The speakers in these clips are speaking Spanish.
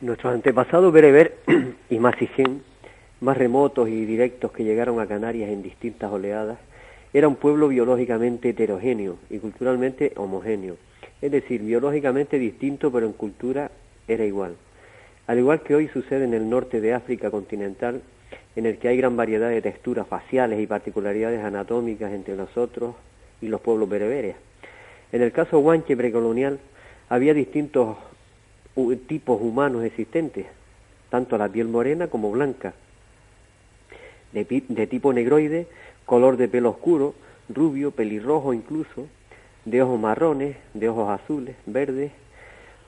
Nuestros antepasados bereber y masijén, más remotos y directos que llegaron a Canarias en distintas oleadas, era un pueblo biológicamente heterogéneo y culturalmente homogéneo, es decir, biológicamente distinto pero en cultura era igual. Al igual que hoy sucede en el norte de África continental, en el que hay gran variedad de texturas faciales y particularidades anatómicas entre nosotros y los pueblos bereberes. En el caso guanche precolonial había distintos tipos humanos existentes, tanto la piel morena como blanca, de tipo negroide, color de pelo oscuro, rubio, pelirrojo incluso, de ojos marrones, de ojos azules, verdes,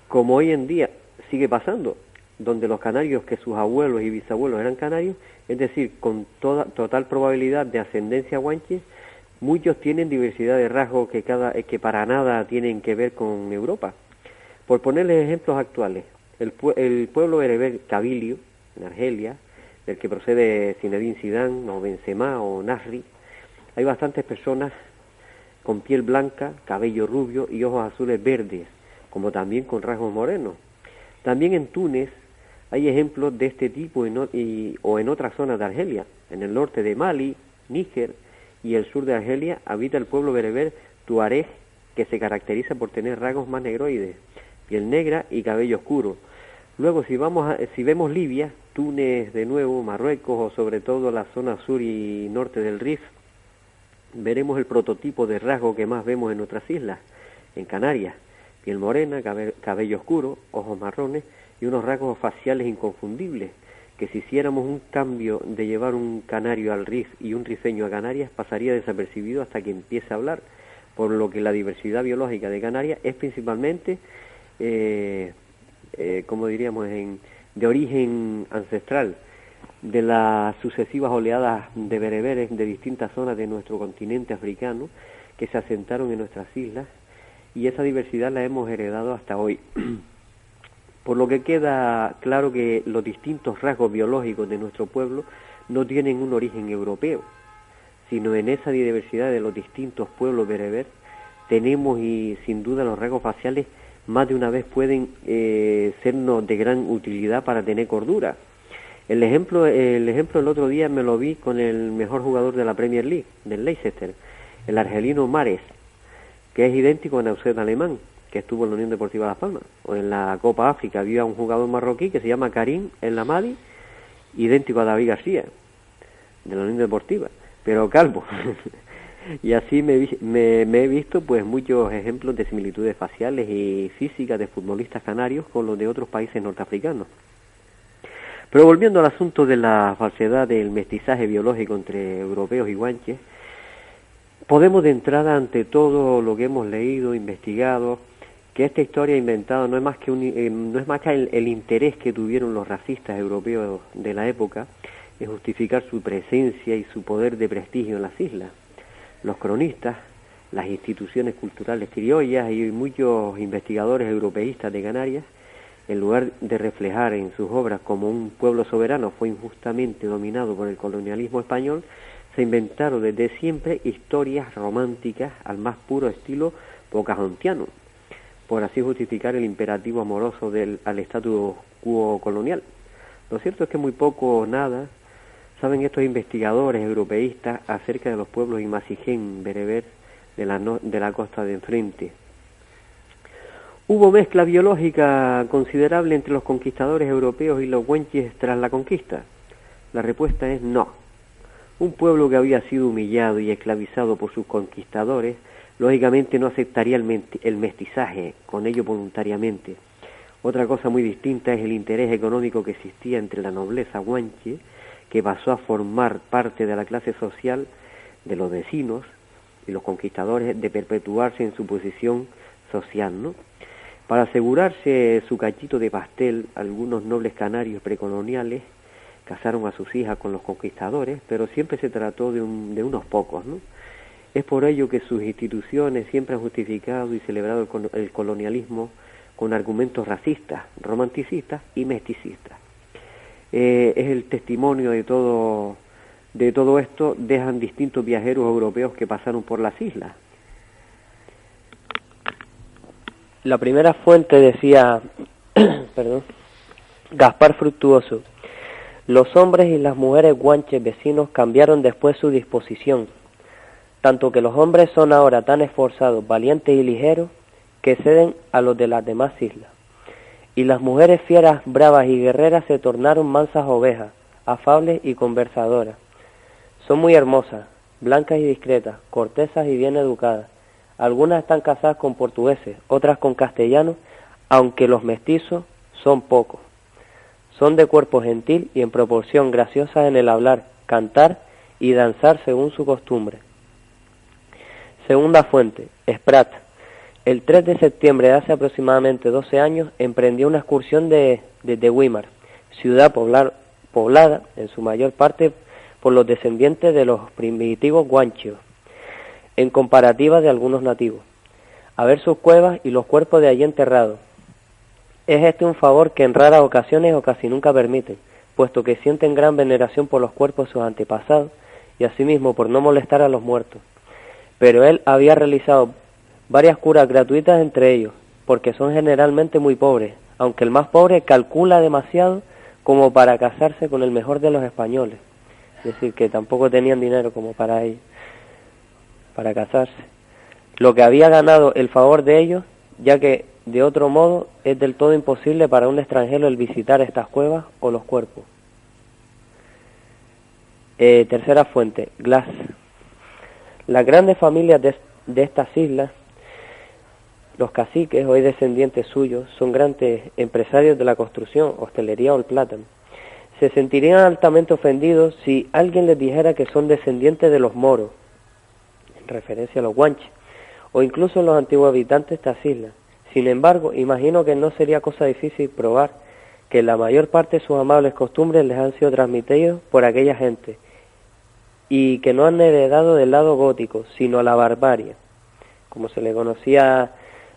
como hoy en día sigue pasando, donde los canarios que sus abuelos y bisabuelos eran canarios, es decir, con total probabilidad de ascendencia guanche, muchos tienen diversidad de rasgos que para nada tienen que ver con Europa. Por ponerles ejemplos actuales, el pueblo bereber Kabilio, en Argelia, del que procede Zinedine Zidane, o Benzema, o Nasri, hay bastantes personas con piel blanca, cabello rubio y ojos azules verdes, como también con rasgos morenos. También en Túnez hay ejemplos de este tipo o en otras zonas de Argelia. En el norte de Mali, Níger y el sur de Argelia habita el pueblo bereber tuareg, que se caracteriza por tener rasgos más negroides, piel negra y cabello oscuro. Luego, si vemos Libia, Túnez de nuevo, Marruecos o sobre todo la zona sur y norte del Rif, veremos el prototipo de rasgo que más vemos en otras islas, en Canarias: piel morena, cabello oscuro, ojos marrones y unos rasgos faciales inconfundibles, que si hiciéramos un cambio de llevar un canario al Rif y un rifeño a Canarias, pasaría desapercibido hasta que empiece a hablar, por lo que la diversidad biológica de Canarias es principalmente, como diríamos, de origen ancestral, de las sucesivas oleadas de bereberes de distintas zonas de nuestro continente africano que se asentaron en nuestras islas, y esa diversidad la hemos heredado hasta hoy. Por lo que queda claro que los distintos rasgos biológicos de nuestro pueblo no tienen un origen europeo, sino en esa diversidad de los distintos pueblos bereber tenemos, y sin duda los rasgos faciales más de una vez pueden sernos de gran utilidad para tener cordura. El ejemplo el otro día me lo vi con el mejor jugador de la Premier League, del Leicester, el argelino Mahrez, que es idéntico a Nausset Alemán, que estuvo en la Unión Deportiva Las Palmas. O en la Copa África había un jugador marroquí que se llama Karim El Lamadi, idéntico a David García, de la Unión Deportiva, pero calvo. Y así me he visto pues muchos ejemplos de similitudes faciales y físicas de futbolistas canarios con los de otros países norteafricanos. Pero volviendo al asunto de la falsedad del mestizaje biológico entre europeos y guanches, podemos de entrada, ante todo lo que hemos leído, investigado, que esta historia inventada no es más que el interés que tuvieron los racistas europeos de la época en justificar su presencia y su poder de prestigio en las islas. Los cronistas, las instituciones culturales criollas y muchos investigadores europeístas de Canarias, en lugar de reflejar en sus obras como un pueblo soberano fue injustamente dominado por el colonialismo español, se inventaron desde siempre historias románticas al más puro estilo pocahontiano, por así justificar el imperativo amoroso al statu quo colonial. Lo cierto es que muy poco o nada saben estos investigadores europeístas acerca de los pueblos imasijén bereber de la costa de enfrente. ¿Hubo mezcla biológica considerable entre los conquistadores europeos y los guanches tras la conquista? La respuesta es no. Un pueblo que había sido humillado y esclavizado por sus conquistadores, lógicamente no aceptaría el mestizaje con ellos voluntariamente. Otra cosa muy distinta es el interés económico que existía entre la nobleza guanche, que pasó a formar parte de la clase social de los vecinos y los conquistadores, de perpetuarse en su posición social, ¿no? Para asegurarse su cachito de pastel, algunos nobles canarios precoloniales casaron a sus hijas con los conquistadores, pero siempre se trató de unos pocos, ¿no? Es por ello que sus instituciones siempre han justificado y celebrado el colonialismo con argumentos racistas, romanticistas y mesticistas. Es el testimonio de todo esto, dejan distintos viajeros europeos que pasaron por las islas. La primera fuente decía, perdón, Gaspar Fructuoso. Los hombres y las mujeres guanches vecinos cambiaron después su disposición, tanto que los hombres son ahora tan esforzados, valientes y ligeros, que ceden a los de las demás islas. Y las mujeres fieras, bravas y guerreras se tornaron mansas ovejas, afables y conversadoras. Son muy hermosas, blancas y discretas, cortesas y bien educadas. Algunas están casadas con portugueses, otras con castellanos, aunque los mestizos son pocos. Son de cuerpo gentil y en proporción graciosas en el hablar, cantar y danzar según su costumbre. Segunda fuente, Sprat. El 3 de septiembre de hace aproximadamente 12 años emprendió una excursión desde Weimar, ciudad poblada en su mayor parte por los descendientes de los primitivos guanches, en comparativa de algunos nativos, a ver sus cuevas y los cuerpos de allí enterrados. Es este un favor que en raras ocasiones o casi nunca permiten, puesto que sienten gran veneración por los cuerpos de sus antepasados y asimismo por no molestar a los muertos. Pero él había realizado varias curas gratuitas entre ellos, porque son generalmente muy pobres, aunque el más pobre calcula demasiado como para casarse con el mejor de los españoles. Es decir, que tampoco tenían dinero como para ellos, para casarse. Lo que había ganado el favor de ellos, ya que de otro modo es del todo imposible para un extranjero el visitar estas cuevas o los cuerpos. Tercera fuente, Glass. Las grandes familias de estas islas, los caciques, hoy descendientes suyos, son grandes empresarios de la construcción, hostelería o el plátano. Se sentirían altamente ofendidos si alguien les dijera que son descendientes de los moros, en referencia a los guanches, o incluso los antiguos habitantes de estas islas. Sin embargo, imagino que no sería cosa difícil probar que la mayor parte de sus amables costumbres les han sido transmitidos por aquella gente, y que no han heredado del lado gótico, sino a la barbarie. Como se le conocía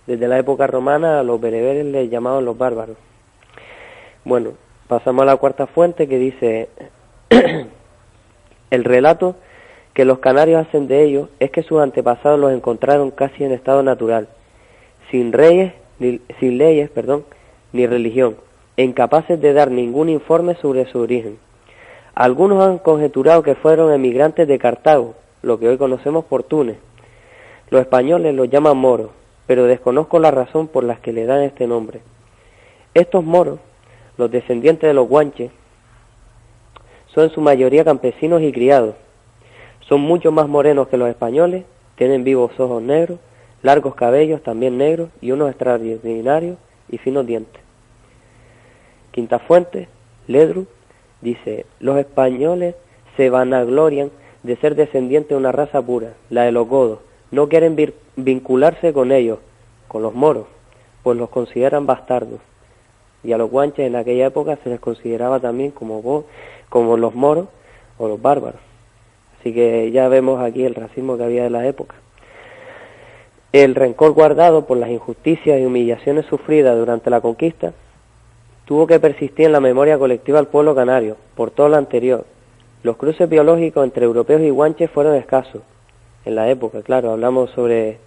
desde la época romana, a los bereberes les llamaban los bárbaros. Bueno, pasamos a la cuarta fuente que dice, el relato que los canarios hacen de ellos es que sus antepasados los encontraron casi en estado natural, sin leyes, ni religión, e incapaces de dar ningún informe sobre su origen. Algunos han conjeturado que fueron emigrantes de Cartago, lo que hoy conocemos por Túnez. Los españoles los llaman moros, pero desconozco la razón por la que le dan este nombre. Estos moros, los descendientes de los guanches, son en su mayoría campesinos y criados. Son mucho más morenos que los españoles, tienen vivos ojos negros, largos cabellos también negros y unos extraordinarios y finos dientes. Quinta fuente, Ledru, dice, los españoles se vanaglorian de ser descendientes de una raza pura, la de los godos. No quieren vincularse con ellos, con los moros, pues los consideran bastardos. Y a los guanches en aquella época se les consideraba también como los moros o los bárbaros. Así que ya vemos aquí el racismo que había de la época. El rencor guardado por las injusticias y humillaciones sufridas durante la conquista tuvo que persistir en la memoria colectiva del pueblo canario, por todo lo anterior. Los cruces biológicos entre europeos y guanches fueron escasos en la época, claro, hablamos sobre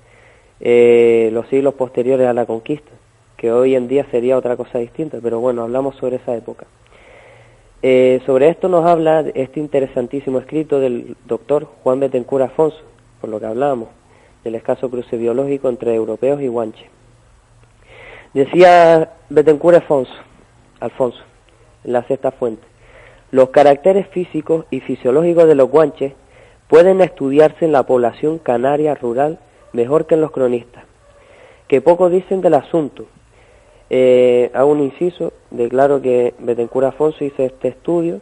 los siglos posteriores a la conquista, que hoy en día sería otra cosa distinta, pero bueno, hablamos sobre esa época. Sobre esto nos habla este interesantísimo escrito del doctor Juan Betancur Afonso, por lo que hablábamos, del escaso cruce biológico entre europeos y guanches. Decía Betancur Alfonso, en la sexta fuente, los caracteres físicos y fisiológicos de los guanches pueden estudiarse en la población canaria rural mejor que en los cronistas, que poco dicen del asunto. Hago un inciso, declaro que Betancur Afonso hizo este estudio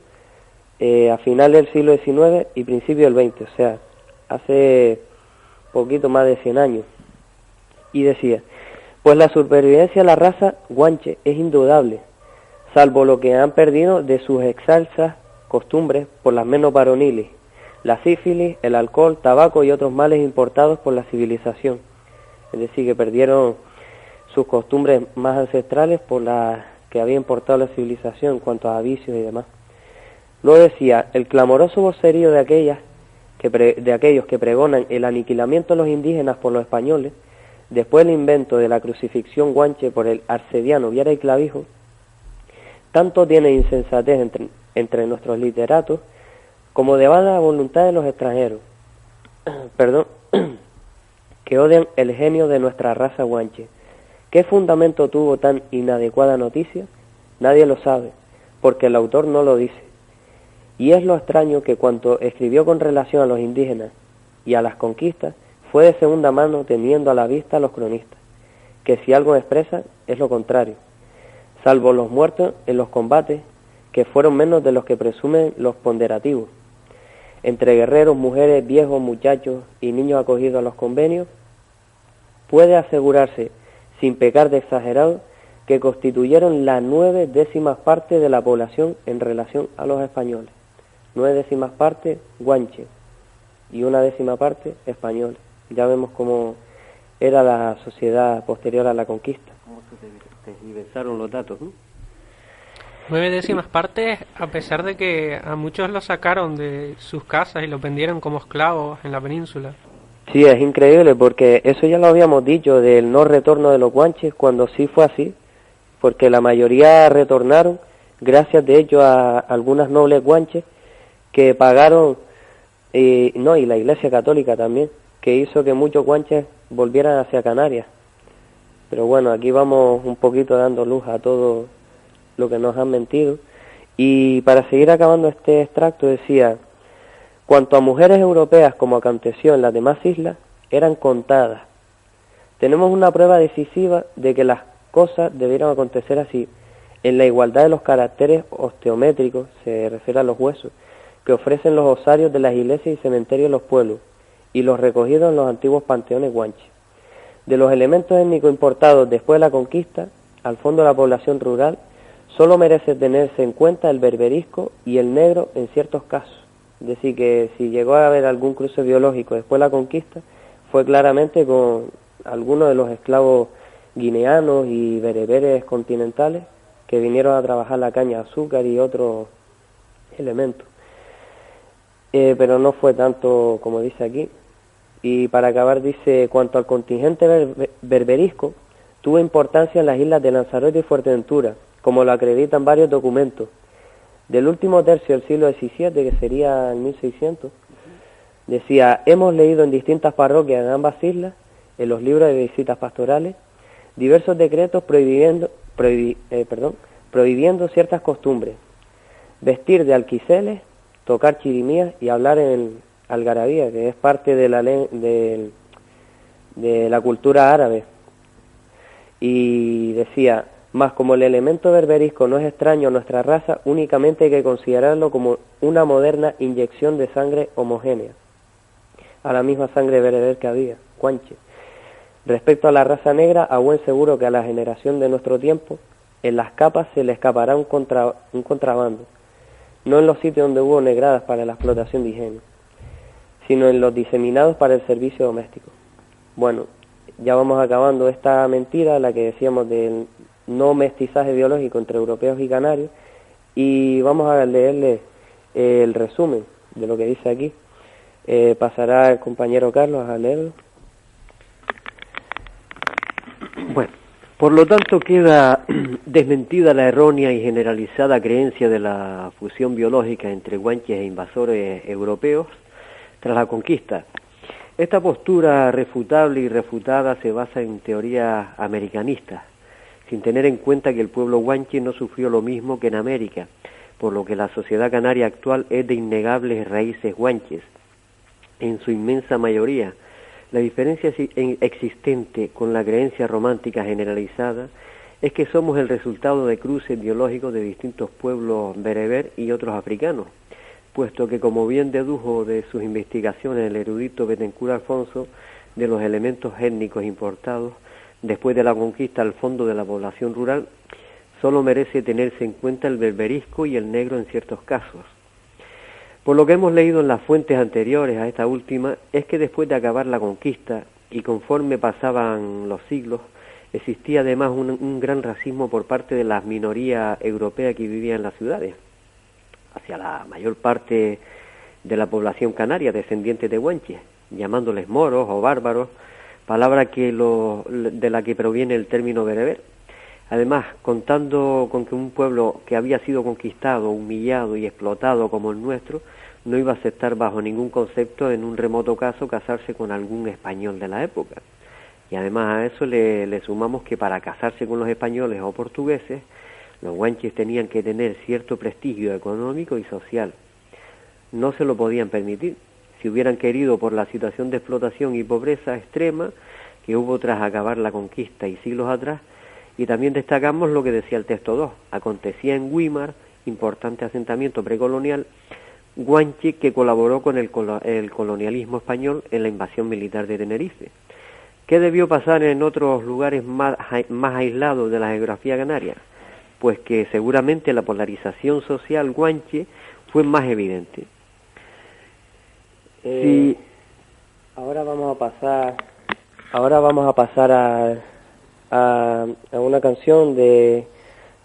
a finales del siglo XIX y principios del XX, o sea, hace poquito más de 100 años. Y decía, pues la supervivencia de la raza guanche es indudable, salvo lo que han perdido de sus exalsas costumbres por las menos varoniles, la sífilis, el alcohol, tabaco y otros males importados por la civilización. Es decir, que perdieron sus costumbres más ancestrales por las que había importado la civilización en cuanto a vicios y demás. Luego decía, el clamoroso vocerío de aquellos que pregonan el aniquilamiento de los indígenas por los españoles, después del invento de la crucifixión guanche por el arcediano Viera y Clavijo, tanto tiene insensatez entre nuestros literatos como de mala voluntad de los extranjeros, perdón, que odian el genio de nuestra raza guanche. ¿Qué fundamento tuvo tan inadecuada noticia? Nadie lo sabe, porque el autor no lo dice. Y es lo extraño que cuanto escribió con relación a los indígenas y a las conquistas fue de segunda mano, teniendo a la vista a los cronistas, que si algo expresan es lo contrario, salvo los muertos en los combates, que fueron menos de los que presumen los ponderativos. Entre guerreros, mujeres, viejos, muchachos y niños acogidos a los convenios, puede asegurarse, sin pecar de exagerado, que constituyeron la 9/10 parte de la población en relación a los españoles. 9/10 parte guanches y 1/10 parte españoles. Ya vemos cómo era la sociedad posterior a la conquista. ¿Cómo se tergiversaron los datos, ¿no? 9/10 partes, a pesar de que a muchos los sacaron de sus casas y los vendieron como esclavos en la península. Sí, es increíble, porque eso ya lo habíamos dicho del no retorno de los guanches, cuando sí fue así, porque la mayoría retornaron, gracias de hecho a algunas nobles guanches que pagaron, y la Iglesia Católica también, que hizo que muchos guanches volvieran hacia Canarias. Pero bueno, aquí vamos un poquito dando luz a todo lo que nos han mentido. Y para seguir acabando este extracto decía: cuanto a mujeres europeas, como aconteció en las demás islas, eran contadas. Tenemos una prueba decisiva de que las cosas debieron acontecer así, en la igualdad de los caracteres osteométricos, se refiere a los huesos, que ofrecen los osarios de las iglesias y cementerios de los pueblos, y los recogidos en los antiguos panteones guanches. De los elementos étnicos importados después de la conquista, al fondo de la población rural, solo merece tenerse en cuenta el berberisco y el negro en ciertos casos. Es decir, que si llegó a haber algún cruce biológico después de la conquista, fue claramente con algunos de los esclavos guineanos y bereberes continentales que vinieron a trabajar la caña de azúcar y otros elementos. Pero no fue tanto como dice aquí. Y para acabar dice: cuanto al contingente berberisco, tuvo importancia en las islas de Lanzarote y Fuerteventura, como lo acreditan varios documentos. Del último tercio del siglo XVII, que sería en 1600, decía: hemos leído en distintas parroquias en ambas islas, en los libros de visitas pastorales, diversos decretos prohibiendo ciertas costumbres, vestir de alquiceles, tocar chirimías y hablar en algarabía, que es parte de la cultura árabe. Y decía: mas como el elemento berberisco no es extraño a nuestra raza, únicamente hay que considerarlo como una moderna inyección de sangre homogénea a la misma sangre bereber que había, guanche. Respecto a la raza negra, a buen seguro que a la generación de nuestro tiempo, en las capas se le escapará un contrabando, no en los sitios donde hubo negradas para la explotación de ingenio, sino en los diseminados para el servicio doméstico. Bueno, ya vamos acabando esta mentira, la que decíamos del no mestizaje biológico entre europeos y canarios, y vamos a leerle el resumen de lo que dice aquí. Pasará el compañero Carlos a leerlo. Bueno, por lo tanto queda desmentida la errónea y generalizada creencia de la fusión biológica entre guanches e invasores europeos tras la conquista. Esta postura refutable y refutada se basa en teorías americanistas, sin tener en cuenta que el pueblo guanche no sufrió lo mismo que en América, por lo que la sociedad canaria actual es de innegables raíces guanches, en su inmensa mayoría. La diferencia existente con la creencia romántica generalizada es que somos el resultado de cruces biológicos de distintos pueblos bereber y otros africanos, puesto que, como bien dedujo de sus investigaciones el erudito Betancur Alfonso, de los elementos étnicos importados después de la conquista al fondo de la población rural, solo merece tenerse en cuenta el berberisco y el negro en ciertos casos. Por lo que hemos leído en las fuentes anteriores a esta última, es que después de acabar la conquista y conforme pasaban los siglos, existía además un gran racismo por parte de las minorías europeas que vivían en las ciudades, hacia la mayor parte de la población canaria descendiente de guanches, llamándoles moros o bárbaros, palabra de la que proviene el término bereber. Además, contando con que un pueblo que había sido conquistado, humillado y explotado como el nuestro, no iba a aceptar bajo ningún concepto, en un remoto caso, casarse con algún español de la época. Y además a eso le sumamos que para casarse con los españoles o portugueses, los guanches tenían que tener cierto prestigio económico y social. No se lo podían permitir. Si hubieran querido, por la situación de explotación y pobreza extrema que hubo tras acabar la conquista y siglos atrás. Y también destacamos lo que decía el texto 2. Acontecía en Güímar, importante asentamiento precolonial, guanche que colaboró con el colonialismo español en la invasión militar de Tenerife. ¿Qué debió pasar en otros lugares más aislados de la geografía canaria? Pues que seguramente la polarización social guanche fue más evidente. Sí. Ahora vamos a pasar a una canción de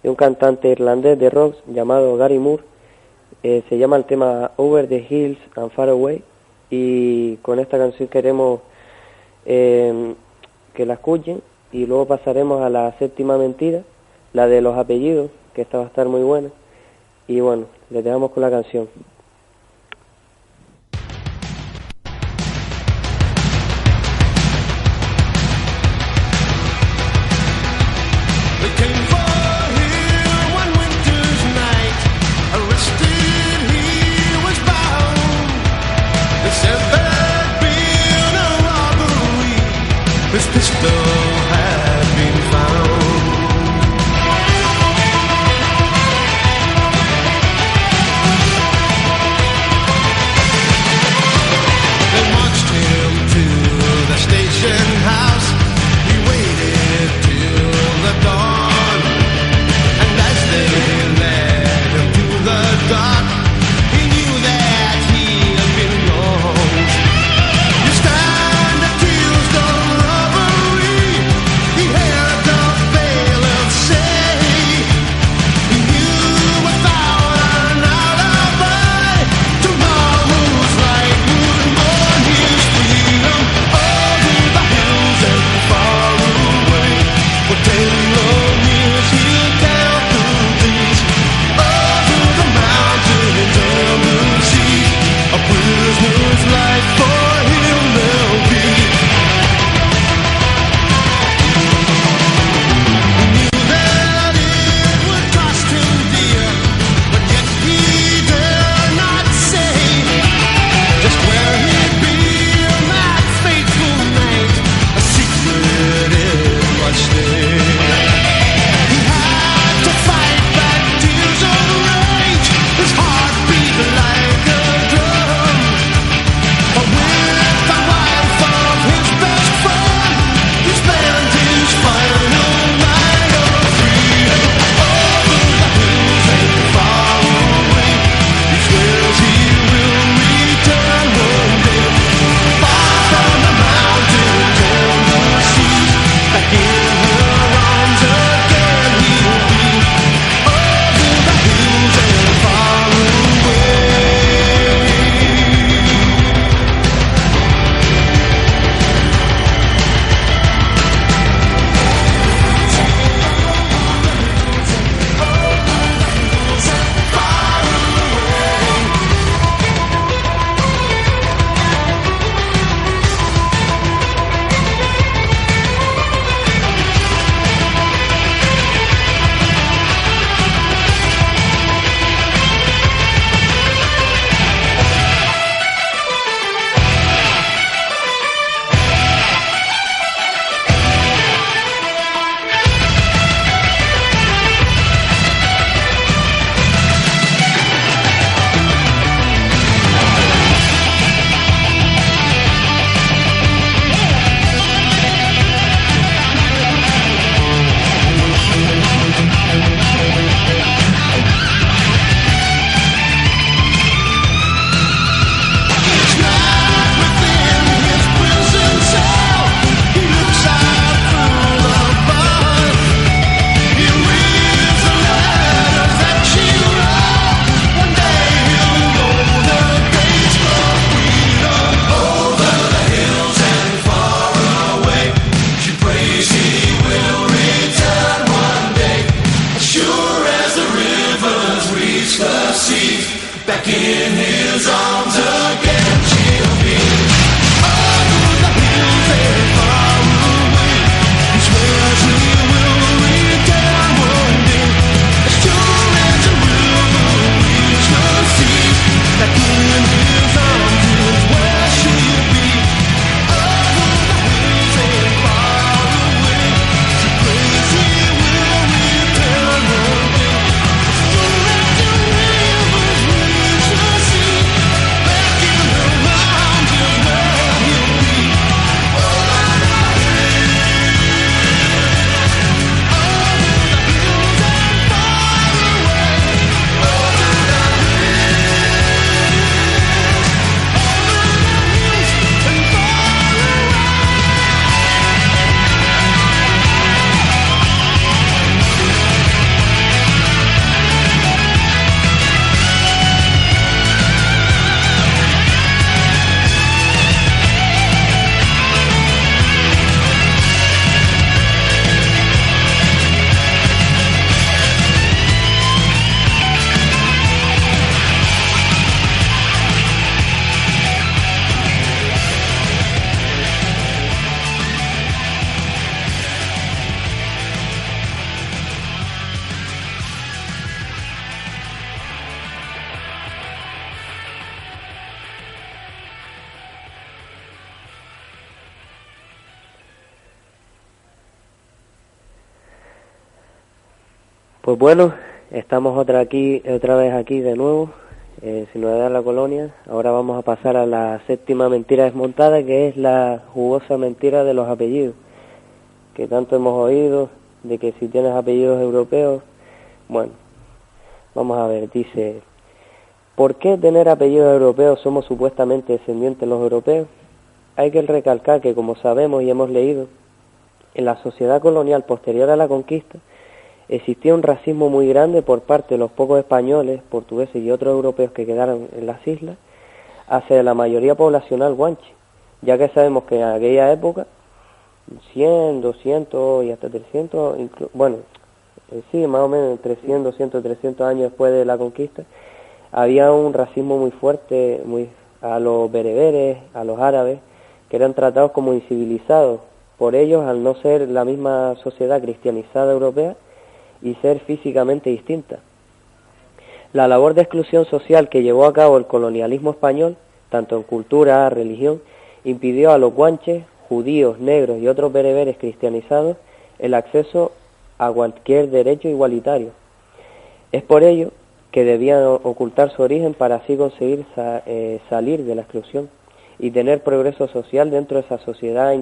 un cantante irlandés de rock llamado Gary Moore. Se llama el tema Over the Hills and Far Away, y con esta canción queremos que la escuchen, y luego pasaremos a la séptima mentira, la de los apellidos, que esta va a estar muy buena. Y bueno, les dejamos con la canción. His pistol had been found. the seas. Back in his arms again, she'll be over the hills and far away. He swears he will return one day, as sure as a river reach the seas. Back in his arms is where she'll be. Over the hills and far away. She prays he will return one day, as sure as the rivers reach the sea. Back in her arms is where he'll be. Over the hills and far away. Over the Pues bueno, estamos otra vez aquí de nuevo, sin novedad en la colonia. Ahora vamos a pasar a la séptima mentira desmontada, que es la jugosa mentira de los apellidos, que tanto hemos oído, de que si tienes apellidos europeos. Bueno, vamos a ver, dice: ¿por qué tener apellidos europeos somos supuestamente descendientes los europeos? Hay que recalcar que, como sabemos y hemos leído, en la sociedad colonial posterior a la conquista, existía un racismo muy grande por parte de los pocos españoles, portugueses y otros europeos que quedaron en las islas hacia la mayoría poblacional guanche, ya que sabemos que en aquella época 100, 200 y hasta 300, sí, más o menos entre 100, 200, 300 años después de la conquista, había un racismo muy fuerte a los bereberes, a los árabes, que eran tratados como incivilizados por ellos al no ser la misma sociedad cristianizada europea y ser físicamente distinta. La labor de exclusión social que llevó a cabo el colonialismo español, tanto en cultura, religión, impidió a los guanches, judíos, negros y otros bereberes cristianizados el acceso a cualquier derecho igualitario. Es por ello que debían ocultar su origen para así conseguir salir de la exclusión y tener progreso social dentro de esa sociedad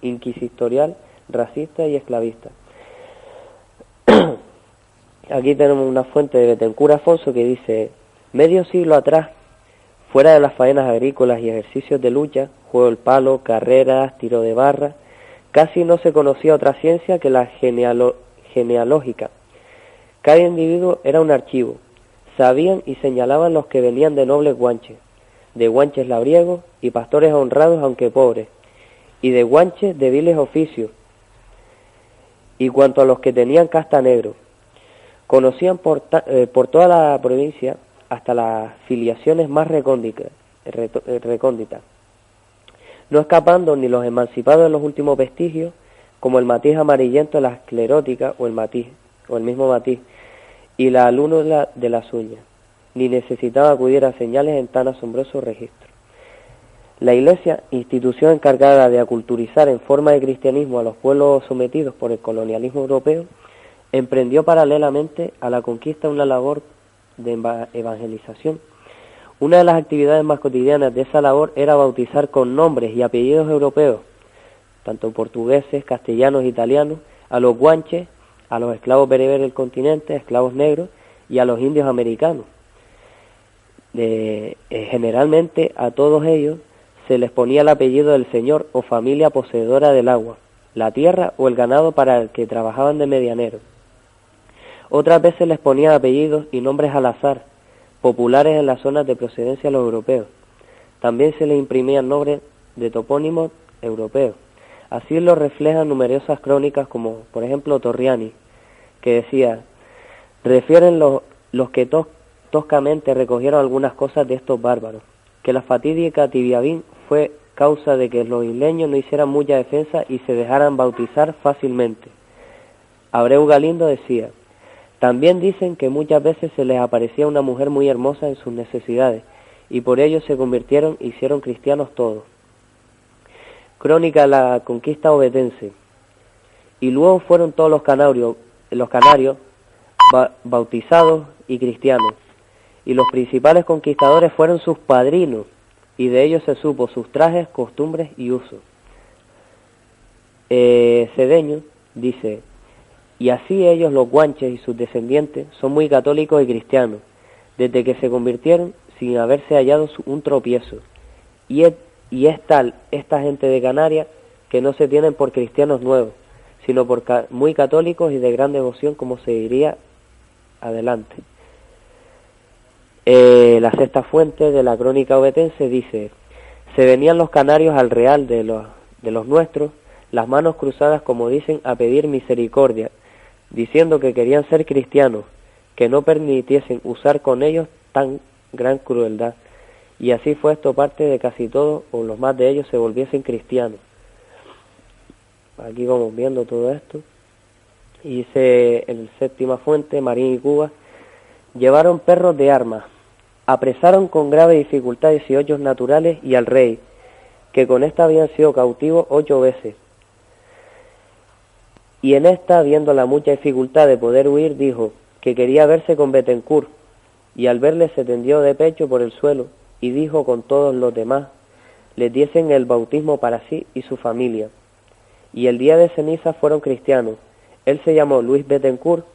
inquisitorial, racista y esclavista. Aquí tenemos una fuente de Betancur Afonso que dice: medio siglo atrás, fuera de las faenas agrícolas y ejercicios de lucha, juego del palo, carreras, tiro de barra, casi no se conocía otra ciencia que la genealógica. Cada individuo era un archivo. Sabían y señalaban los que venían de nobles guanches, de guanches labriegos y pastores honrados aunque pobres, y de guanches de viles oficios, y cuanto a los que tenían casta negro. Conocían por toda la provincia hasta las filiaciones más recónditas, no escapando ni los emancipados de los últimos vestigios, como el matiz amarillento de la esclerótica o el mismo matiz, y la lúnula de las uñas, ni necesitaba acudir a señales en tan asombroso registro. La Iglesia, institución encargada de aculturizar en forma de cristianismo a los pueblos sometidos por el colonialismo europeo, emprendió paralelamente a la conquista una labor de evangelización. Una de las actividades más cotidianas de esa labor era bautizar con nombres y apellidos europeos, tanto portugueses, castellanos, italianos, a los guanches, a los esclavos bereberes del continente, esclavos negros y a los indios americanos. Generalmente a todos ellos se les ponía el apellido del señor o familia poseedora del agua, la tierra o el ganado para el que trabajaban de medianeros. Otras veces les ponían apellidos y nombres al azar, populares en las zonas de procedencia de los europeos. También se les imprimían nombres de topónimos europeos. Así lo reflejan numerosas crónicas como, por ejemplo, Torriani, que decía: refieren los que toscamente recogieron algunas cosas de estos bárbaros, que la fatídica Tibiabín fue causa de que los isleños no hicieran mucha defensa y se dejaran bautizar fácilmente. Abreu Galindo decía: también dicen que muchas veces se les aparecía una mujer muy hermosa en sus necesidades, y por ello se convirtieron e hicieron cristianos todos. Crónica de la conquista ovetense. Y luego fueron todos los canarios bautizados y cristianos, y los principales conquistadores fueron sus padrinos, y de ellos se supo sus trajes, costumbres y usos. Cedeño dice: y así ellos, los guanches y sus descendientes, son muy católicos y cristianos, desde que se convirtieron sin haberse hallado un tropiezo. Y es tal esta gente de Canarias que no se tienen por cristianos nuevos, sino por muy católicos y de gran devoción, como se diría adelante. La sexta fuente de la crónica ovetense dice: se venían los canarios al real de los nuestros, las manos cruzadas, como dicen, a pedir misericordia, diciendo que querían ser cristianos, que no permitiesen usar con ellos tan gran crueldad. Y así fue esto parte de casi todos, o los más de ellos, se volviesen cristianos. Aquí vamos viendo todo esto. Y dice en la séptima fuente, Marín y Cuba: llevaron perros de armas, apresaron con grave dificultad 18 naturales y al rey, que con esta habían sido cautivos 8 veces. Y en esta, viendo la mucha dificultad de poder huir, dijo que quería verse con Bethencourt, y al verle se tendió de pecho por el suelo, y dijo con todos los demás les diesen el bautismo para sí y su familia. Y el día de ceniza fueron cristianos. Él se llamó Luis Bethencourt,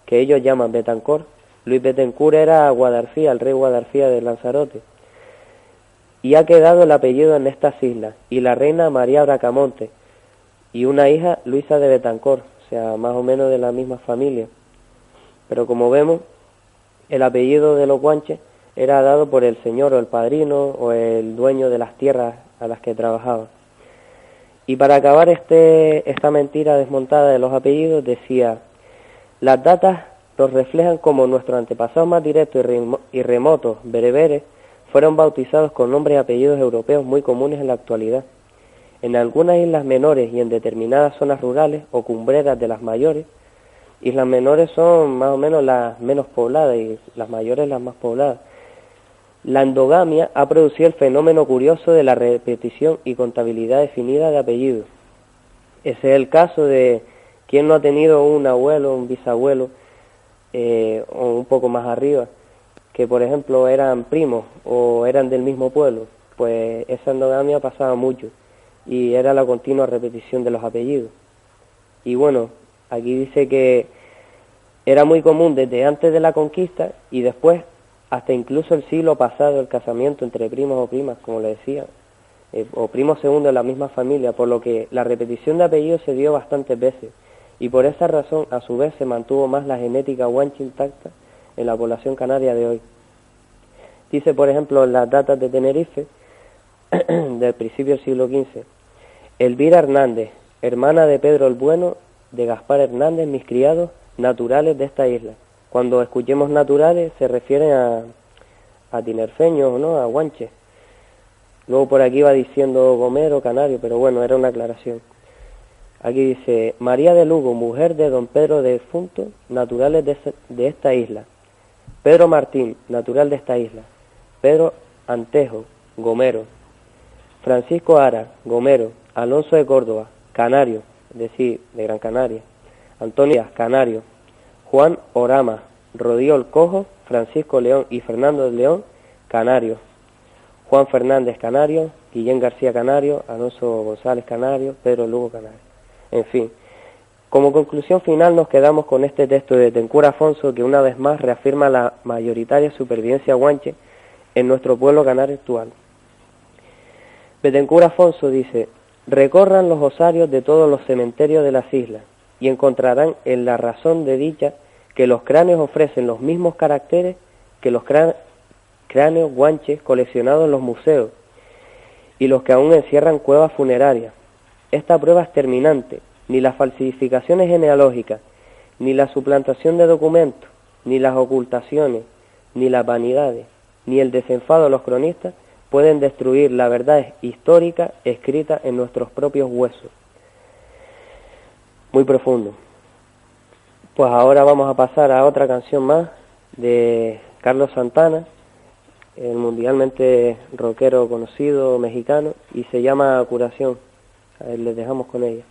que ellos llaman Betancourt. Luis Bethencourt era Guadarcía, el rey Guadarcía de Lanzarote. Y ha quedado el apellido en estas islas, y la reina María Bracamonte, y una hija Luisa de Betancourt, o sea, más o menos de la misma familia. Pero como vemos, el apellido de los guanches era dado por el señor o el padrino o el dueño de las tierras a las que trabajaban. Y para acabar esta mentira desmontada de los apellidos, decía: las datas nos reflejan como nuestros antepasados más directos y remotos, bereberes, fueron bautizados con nombres y apellidos europeos muy comunes en la actualidad. En algunas islas menores y en determinadas zonas rurales o cumbreras de las mayores, islas menores son más o menos las menos pobladas y las mayores las más pobladas, la endogamia ha producido el fenómeno curioso de la repetición y contabilidad definida de apellidos. Ese es el caso de quien no ha tenido un abuelo, un bisabuelo, o un poco más arriba, que por ejemplo eran primos o eran del mismo pueblo. Pues esa endogamia pasaba mucho y era la continua repetición de los apellidos. Y bueno, aquí dice que era muy común desde antes de la conquista y después hasta incluso el siglo pasado el casamiento entre primos o primas, como le decía, o primos segundos de la misma familia, por lo que la repetición de apellidos se dio bastantes veces, y por esa razón a su vez se mantuvo más la genética guanche intacta en la población canaria de hoy. Dice, por ejemplo, en las datas de Tenerife, del principio del siglo XV, Elvira Hernández, hermana de Pedro el Bueno, de Gaspar Hernández, mis criados, naturales de esta isla. Cuando escuchemos naturales se refieren a tinerfeños, ¿no?, a guanches. Luego por aquí va diciendo Gomero, canario, pero bueno, era una aclaración. Aquí dice: María de Lugo, mujer de don Pedro de Funto, naturales de esta isla. Pedro Martín, natural de esta isla. Pedro Antejo, Gomero. Francisco Ara, Gomero. Alonso de Córdoba, canario, es decir, de Gran Canaria. Antonio Díaz, canario. Juan Orama, Rodío el Cojo, Francisco León y Fernando de León, canario. Juan Fernández, canario. Guillén García, canario. Alonso González, canario. Pedro Lugo, canario. En fin, como conclusión final nos quedamos con este texto de Bethencourt Afonso, que una vez más reafirma la mayoritaria supervivencia guanche en nuestro pueblo canario actual. Bethencourt Afonso dice: recorran los osarios de todos los cementerios de las islas y encontrarán en la razón de dicha que los cráneos ofrecen los mismos caracteres que los cráneos guanches coleccionados en los museos y los que aún encierran cuevas funerarias. Esta prueba es terminante. Ni las falsificaciones genealógicas, ni la suplantación de documentos, ni las ocultaciones, ni las vanidades, ni el desenfado de los cronistas pueden destruir la verdad histórica escrita en nuestros propios huesos. Muy profundo. Pues ahora vamos a pasar a otra canción más de Carlos Santana, el mundialmente rockero conocido mexicano, y se llama Curación. A ver, les dejamos con ella.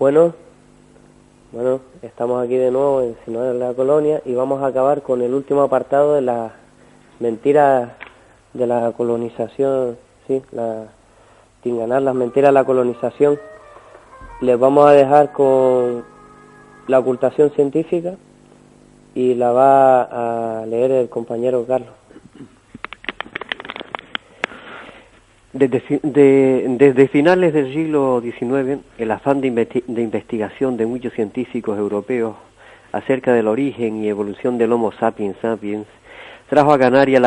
Bueno, estamos aquí de nuevo en Sinodal de la Colonia y vamos a acabar con el último apartado de las mentiras de la colonización, sin ganar las mentiras de la colonización. Les vamos a dejar con la ocultación científica y la va a leer el compañero Carlos. Desde finales del siglo XIX, el afán de investigación de muchos científicos europeos acerca del origen y evolución del Homo sapiens sapiens trajo a Canarias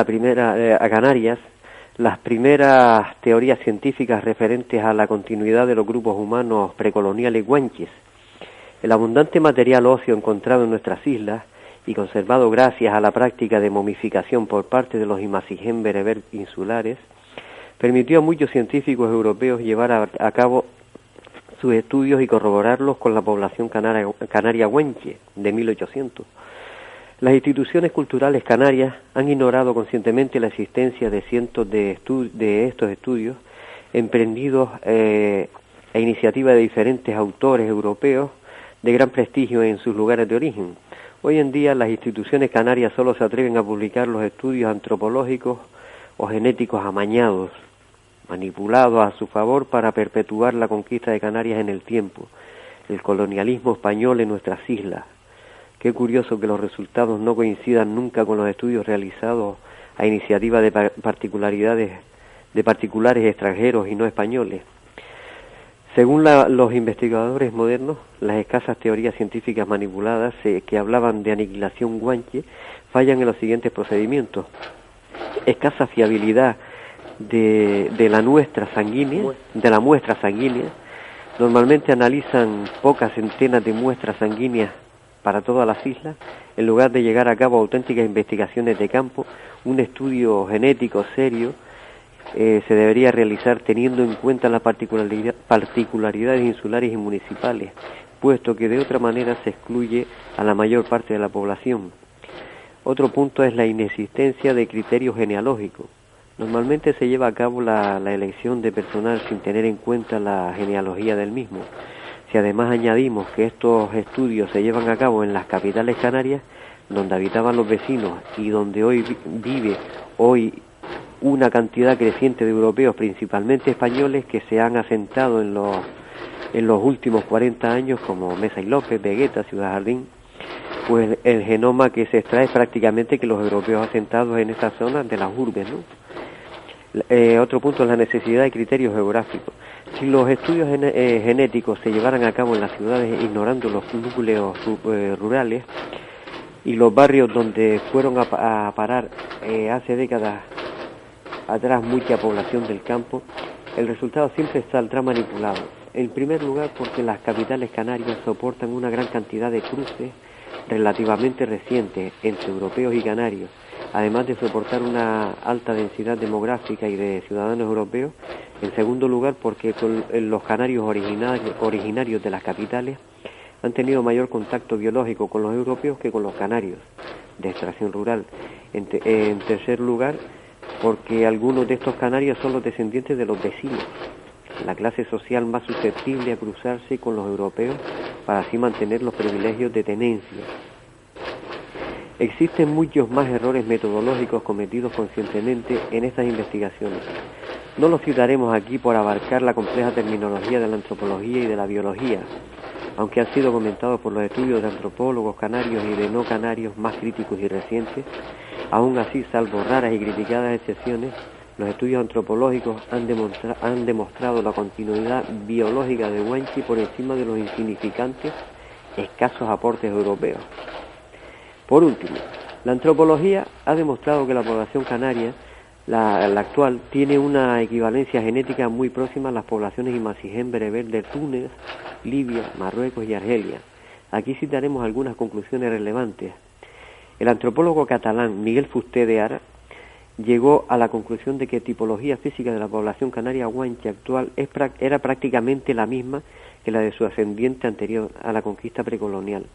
las primeras teorías científicas referentes a la continuidad de los grupos humanos precoloniales guanches. El abundante material óseo encontrado en nuestras islas y conservado gracias a la práctica de momificación por parte de los Imasigen bereber insulares permitió a muchos científicos europeos llevar a cabo sus estudios y corroborarlos con la población canaria guanche de 1800. Las instituciones culturales canarias han ignorado conscientemente la existencia de cientos de estos estudios emprendidos a iniciativa de diferentes autores europeos de gran prestigio en sus lugares de origen. Hoy en día las instituciones canarias solo se atreven a publicar los estudios antropológicos o genéticos amañados, manipulados a su favor para perpetuar la conquista de Canarias en el tiempo, el colonialismo español en nuestras islas. Qué curioso que los resultados no coincidan nunca con los estudios realizados a iniciativa de particulares extranjeros y no españoles. Según los investigadores modernos, las escasas teorías científicas manipuladas que hablaban de aniquilación guanche fallan en los siguientes procedimientos: escasa fiabilidad de la muestra sanguínea, normalmente analizan pocas centenas de muestras sanguíneas para todas las islas, en lugar de llegar a cabo auténticas investigaciones de campo. Un estudio genético serio se debería realizar teniendo en cuenta las particularidades insulares y municipales, puesto que de otra manera se excluye a la mayor parte de la población. Otro punto es la inexistencia de criterios genealógicos. Normalmente se lleva a cabo la elección de personal sin tener en cuenta la genealogía del mismo. Si además añadimos que estos estudios se llevan a cabo en las capitales canarias, donde habitaban los vecinos y donde hoy vive una cantidad creciente de europeos, principalmente españoles, que se han asentado en los últimos 40 años, como Mesa y López, Vegueta, Ciudad Jardín, pues el genoma que se extrae es prácticamente que los europeos asentados en esas zonas de las urbes, ¿no? Otro punto es la necesidad de criterios geográficos. Si los estudios genéticos se llevaran a cabo en las ciudades ignorando los núcleos rurales y los barrios donde fueron a parar hace décadas atrás mucha población del campo, el resultado siempre saldrá manipulado. En primer lugar, porque las capitales canarias soportan una gran cantidad de cruces relativamente recientes entre europeos y canarios, además de soportar una alta densidad demográfica y de ciudadanos europeos. En segundo lugar, porque los canarios originarios de las capitales han tenido mayor contacto biológico con los europeos que con los canarios de extracción rural. En tercer lugar, porque algunos de estos canarios son los descendientes de los vecinos, la clase social más susceptible a cruzarse con los europeos para así mantener los privilegios de tenencia. Existen muchos más errores metodológicos cometidos conscientemente en estas investigaciones. No los citaremos aquí por abarcar la compleja terminología de la antropología y de la biología, aunque han sido comentados por los estudios de antropólogos canarios y de no canarios más críticos y recientes. Aún así, salvo raras y criticadas excepciones, los estudios antropológicos han demostrado la continuidad biológica de Guanche por encima de los insignificantes, escasos aportes europeos. Por último, la antropología ha demostrado que la población canaria, la actual, tiene una equivalencia genética muy próxima a las poblaciones Imasigen bereber de Túnez, Libia, Marruecos y Argelia. Aquí citaremos algunas conclusiones relevantes. El antropólogo catalán Miguel Fuster de Ara llegó a la conclusión de que la tipología física de la población canaria guanche actual era prácticamente la misma que la de su ascendiente anterior a la conquista precolonial.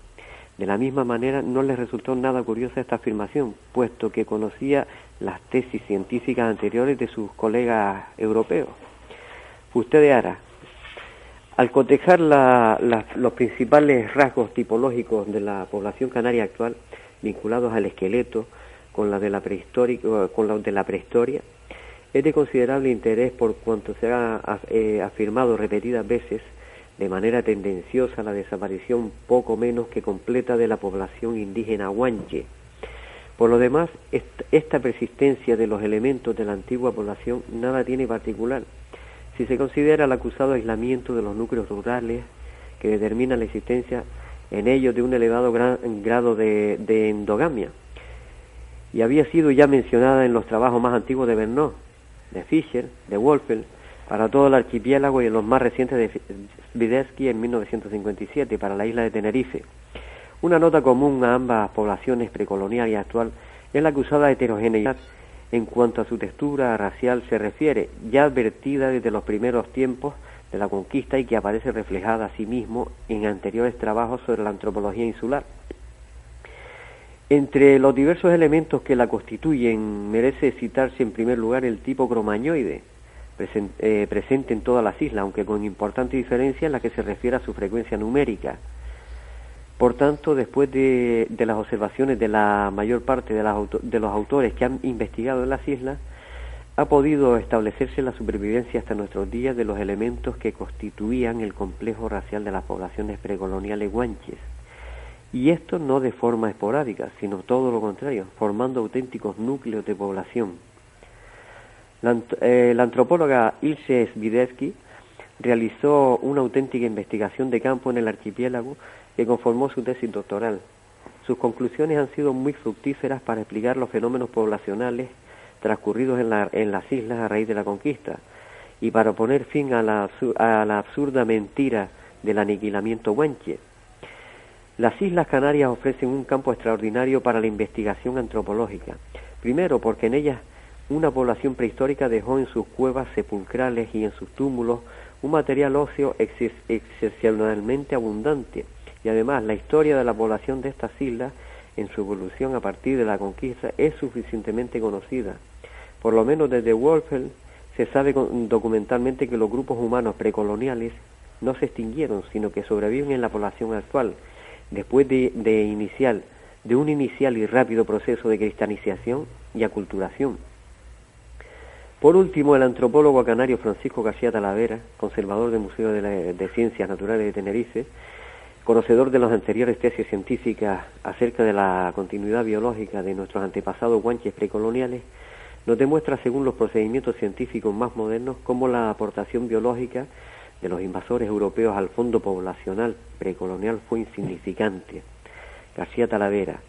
De la misma manera, no les resultó nada curiosa esta afirmación, puesto que conocía las tesis científicas anteriores de sus colegas europeos. Fuster de Ara Al cotejar los principales rasgos tipológicos de la población canaria actual, vinculados al esqueleto con los de la prehistoria, es de considerable interés por cuanto se ha afirmado repetidas veces de manera tendenciosa la desaparición poco menos que completa de la población indígena guanche. Por lo demás, esta persistencia de los elementos de la antigua población nada tiene particular, si se considera el acusado aislamiento de los núcleos rurales que determina la existencia en ellos de un elevado grado de endogamia, y había sido ya mencionada en los trabajos más antiguos de Bernot, de Fischer, de Wolfel, para todo el archipiélago, y en los más recientes de Swiderski en 1957 para la isla de Tenerife. Una nota común a ambas poblaciones precolonial y actual es la acusada heterogeneidad en cuanto a su textura racial se refiere, ya advertida desde los primeros tiempos de la conquista y que aparece reflejada asimismo en anteriores trabajos sobre la antropología insular. Entre los diversos elementos que la constituyen merece citarse en primer lugar el tipo cromañoide, presente en todas las islas, aunque con importante diferencia en la que se refiere a su frecuencia numérica. Por tanto, después de las observaciones de la mayor parte de los autores que han investigado en las islas, ha podido establecerse la supervivencia hasta nuestros días de los elementos que constituían el complejo racial de las poblaciones precoloniales guanches. Y esto no de forma esporádica, sino todo lo contrario, formando auténticos núcleos de población. La antropóloga Ilse Swiderski realizó una auténtica investigación de campo en el archipiélago que conformó su tesis doctoral. Sus conclusiones han sido muy fructíferas para explicar los fenómenos poblacionales transcurridos en las islas a raíz de la conquista y para poner fin a la absurda mentira del aniquilamiento guanche. Las Islas Canarias ofrecen un campo extraordinario para la investigación antropológica. Primero, porque en ellas una población prehistórica dejó en sus cuevas sepulcrales y en sus túmulos un material óseo excepcionalmente abundante, y además la historia de la población de estas islas en su evolución a partir de la conquista es suficientemente conocida. Por lo menos desde Wolfel se sabe documentalmente que los grupos humanos precoloniales no se extinguieron, sino que sobreviven en la población actual, después de un inicial y rápido proceso de cristianización y aculturación. Por último, el antropólogo canario Francisco García Talavera, conservador del Museo de Ciencias Naturales de Tenerife, conocedor de las anteriores tesis científicas acerca de la continuidad biológica de nuestros antepasados guanches precoloniales, nos demuestra, según los procedimientos científicos más modernos, cómo la aportación biológica de los invasores europeos al fondo poblacional precolonial fue insignificante. García Talavera.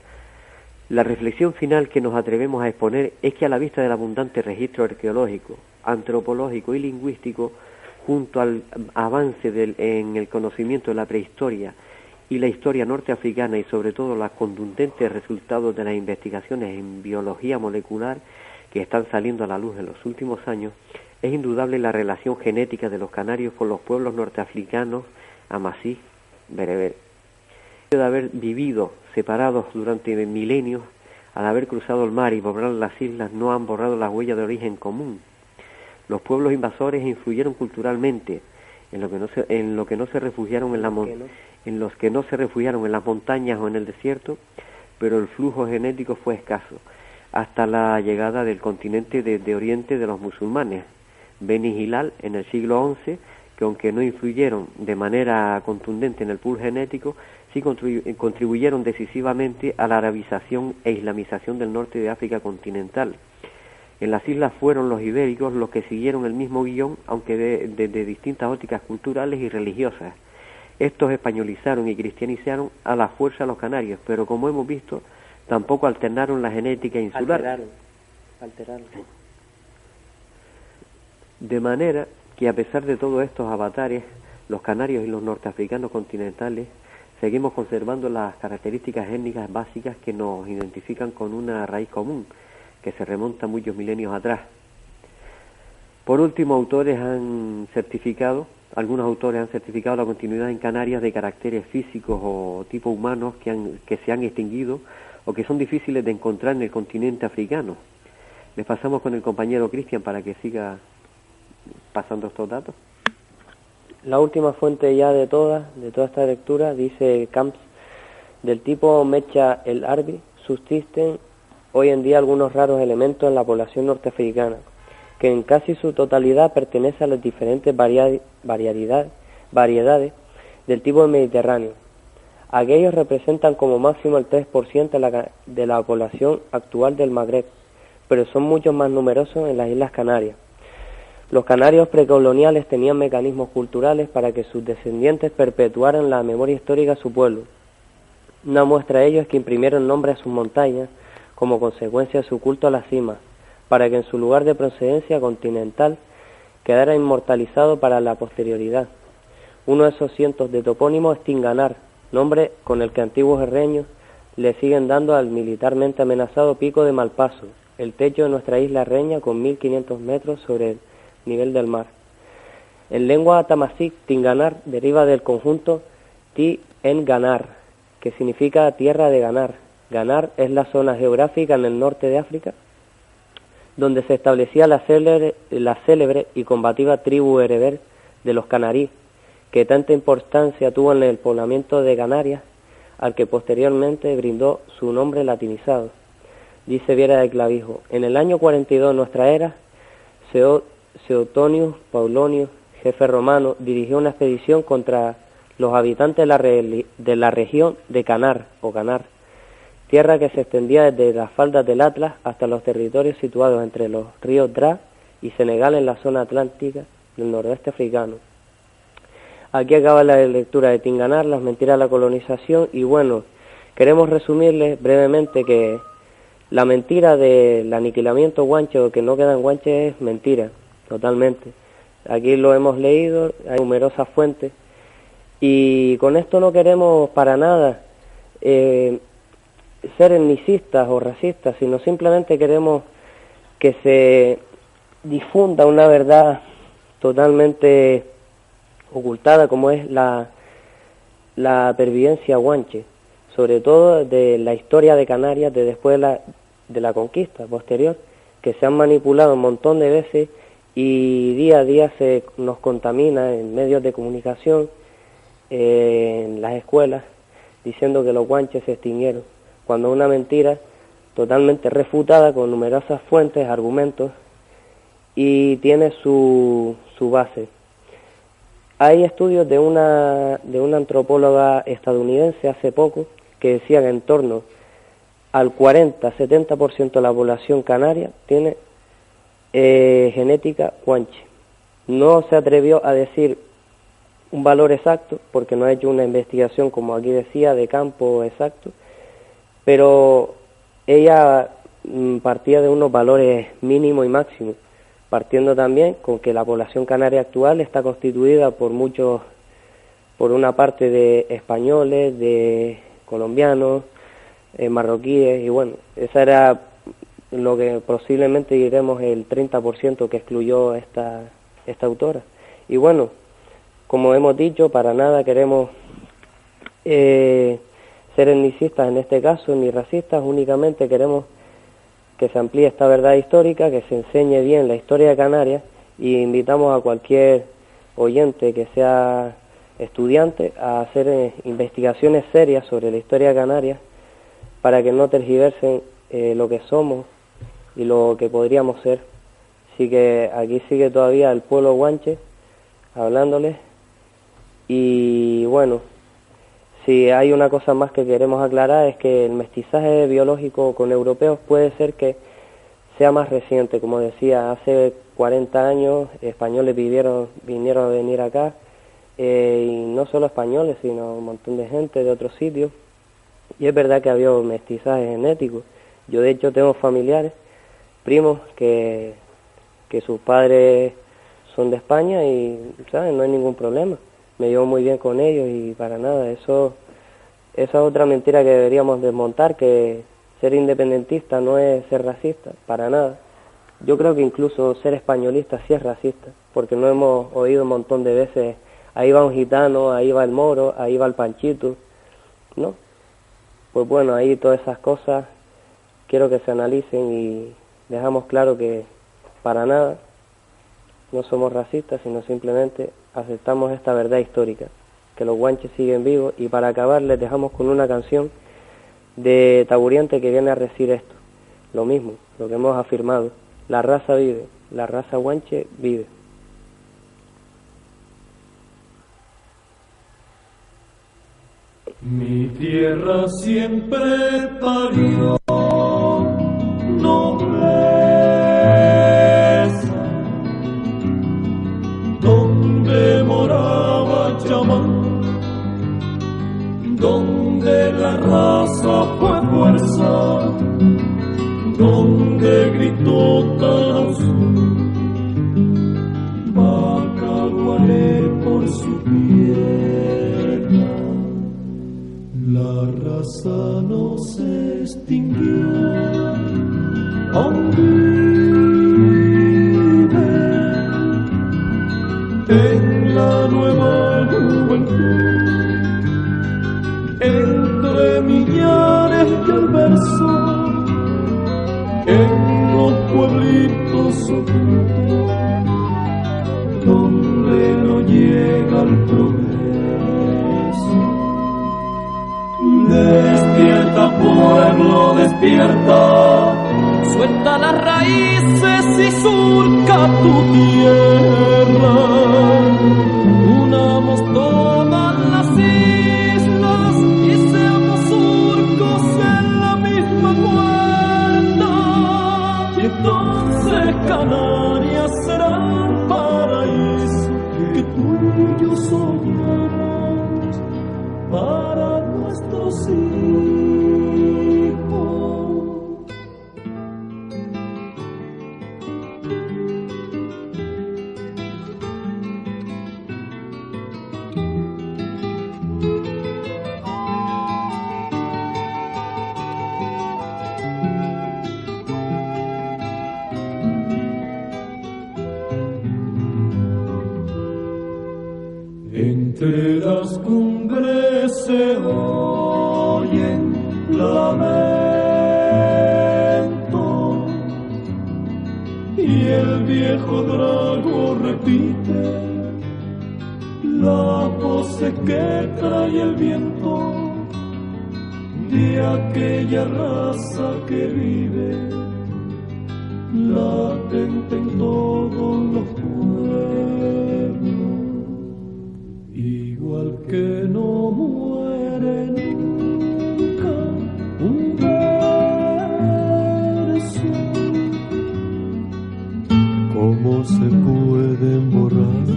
La reflexión final que nos atrevemos a exponer es que a la vista del abundante registro arqueológico, antropológico y lingüístico, junto al avance en el conocimiento de la prehistoria y la historia norteafricana y sobre todo los contundentes resultados de las investigaciones en biología molecular que están saliendo a la luz en los últimos años, es indudable la relación genética de los canarios con los pueblos norteafricanos amasí, bereber. De haber vivido separados durante milenios, al haber cruzado el mar y poblar las islas, no han borrado las huellas de origen común. Los pueblos invasores influyeron culturalmente en los que no se refugiaron en las montañas o en el desierto, pero el flujo genético fue escaso hasta la llegada del continente de Oriente de los musulmanes, Beni Hilal en el siglo XI, que aunque no influyeron de manera contundente en el pool genético, sí contribuyeron decisivamente a la arabización e islamización del norte de África continental. En las islas fueron los ibéricos los que siguieron el mismo guión, aunque de distintas ópticas culturales y religiosas. Estos españolizaron y cristianizaron a la fuerza a los canarios, pero como hemos visto, tampoco alternaron la genética insular. Alteraron. De manera que a pesar de todos estos avatares, los canarios y los norteafricanos continentales seguimos conservando las características étnicas básicas que nos identifican con una raíz común, que se remonta muchos milenios atrás. Por último, algunos autores han certificado la continuidad en Canarias de caracteres físicos o tipo humanos que se han extinguido o que son difíciles de encontrar en el continente africano. Les pasamos con el compañero Cristian para que siga pasando estos datos. La última fuente ya de toda esta lectura, dice Camps, del tipo Mecha el Arbi, subsisten hoy en día algunos raros elementos en la población norteafricana, que en casi su totalidad pertenece a las diferentes variedades del tipo mediterráneo. Aquellos representan como máximo el 3% de la población actual del Magreb, pero son mucho más numerosos en las Islas Canarias. Los canarios precoloniales tenían mecanismos culturales para que sus descendientes perpetuaran la memoria histórica de su pueblo. Una muestra de ello es que imprimieron nombre a sus montañas como consecuencia de su culto a la cima, para que en su lugar de procedencia continental quedara inmortalizado para la posterioridad. Uno de esos cientos de topónimos es Tinganar, nombre con el que antiguos herreños le siguen dando al militarmente amenazado Pico de Malpaso, el techo de nuestra isla herreña con 1500 metros sobre el nivel del mar. En lengua tamasí, Tinganar deriva del conjunto Ti-en-Ganar, que significa tierra de ganar. Ganar es la zona geográfica en el norte de África donde se establecía la célebre y combativa tribu bereber de los canarí, que tanta importancia tuvo en el poblamiento de Canarias, al que posteriormente brindó su nombre latinizado. Dice Viera de Clavijo: en el año 42 de nuestra era, Suetonius Paulonius, jefe romano, dirigió una expedición contra los habitantes de la región de Canar o Canar, tierra que se extendía desde las faldas del Atlas hasta los territorios situados entre los ríos Dra y Senegal en la zona atlántica del noroeste africano. Aquí acaba la lectura de Tinganar, las mentiras de la colonización, y bueno, queremos resumirles brevemente que la mentira del aniquilamiento guanche o que no quedan guanches es mentira, totalmente. Aquí lo hemos leído, hay numerosas fuentes, y con esto no queremos para nada ser etnicistas o racistas, sino simplemente queremos que se difunda una verdad totalmente ocultada como es la pervivencia guanche, sobre todo de la historia de Canarias de después de la conquista posterior, que se han manipulado un montón de veces y día a día se nos contamina en medios de comunicación, en las escuelas, diciendo que los guanches se extinguieron, cuando es una mentira totalmente refutada con numerosas fuentes, argumentos, y tiene su base. Hay estudios de una antropóloga estadounidense hace poco que decía que en torno al 40-70% de la población canaria tiene genética guanche. No se atrevió a decir un valor exacto porque no ha hecho una investigación, como aquí decía, de campo exacto, pero ella partía de unos valores mínimos y máximos, partiendo también con que la población canaria actual está constituida por una parte de españoles, de colombianos, marroquíes, y bueno, esa era lo que posiblemente diremos el 30% que excluyó esta autora. Y bueno, como hemos dicho, para nada queremos ser etnicistas en este caso, ni racistas, únicamente queremos que se amplíe esta verdad histórica, que se enseñe bien la historia de Canarias, y invitamos a cualquier oyente que sea estudiante a hacer investigaciones serias sobre la historia de Canarias para que no tergiversen lo que somos y lo que podríamos ser. Así que aquí sigue todavía el pueblo guanche hablándoles, y bueno, si hay una cosa más que queremos aclarar es que el mestizaje biológico con europeos puede ser que sea más reciente. Como decía, hace 40 años españoles vinieron a venir acá, y no solo españoles, sino un montón de gente de otros sitios, y es verdad que había mestizaje genético. Yo de hecho tengo familiares, primos, que sus padres son de España y, ¿sabes?, no hay ningún problema. Me llevo muy bien con ellos y para nada, esa es otra mentira que deberíamos desmontar, que ser independentista no es ser racista, para nada. Yo creo que incluso ser españolista sí es racista, porque no hemos oído un montón de veces, ahí va un gitano, ahí va el moro, ahí va el panchito, ¿no? Pues bueno, ahí todas esas cosas quiero que se analicen y dejamos claro que para nada, no somos racistas, sino simplemente aceptamos esta verdad histórica, que los guanches siguen vivos, y para acabar les dejamos con una canción de Taburiente que viene a decir esto, lo mismo, lo que hemos afirmado: la raza vive, la raza guanche vive. Mi tierra siempre parió nobleza, donde moraba chamán, donde la raza fue fuerza, donde gritó Tanausú, Bacaguaré por su tierra. La raza no se extinguió, aún vive en la nueva juventud, entre millares y el verso, en los pueblitos ocultos, donde no llega el progreso. Despierta, pueblo, despierta, suelta las raíces y surca tu tierra. Unamos todas las islas y seamos surcos en la misma cuerda. Y entonces Canarias será el paraíso que tú y yo soñamos para nuestros hijos. Entre las cumbres se oyen lamentos y el viejo drago repite la voz que trae el viento de aquella raza que vive latente en todos los pueblos. Igual que no muere nunca un verso, ¿cómo se pueden borrar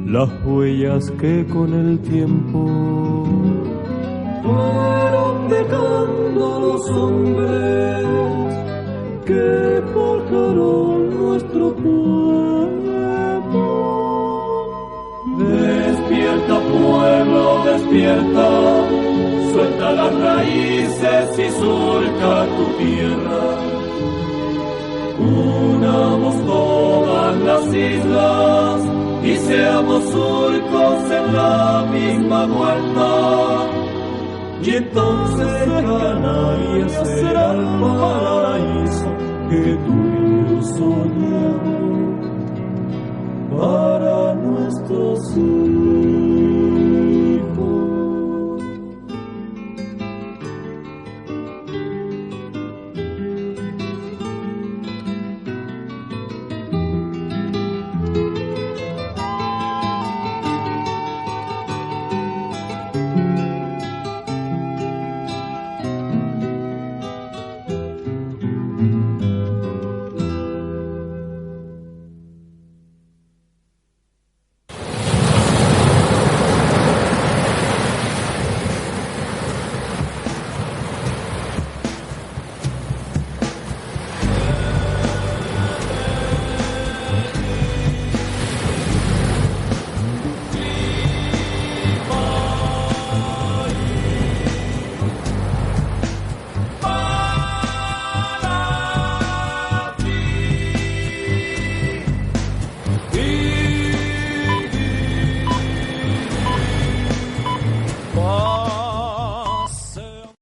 las huellas que con el tiempo fueron dejando los hombres que forjaron nuestro pueblo? Despierta, pueblo, despierta, suelta las raíces y surca tu tierra. Unamos todas las islas y seamos surcos en la misma vuelta. Y entonces Canarias será el paraíso que tú y yo soñamos para nuestros hijos.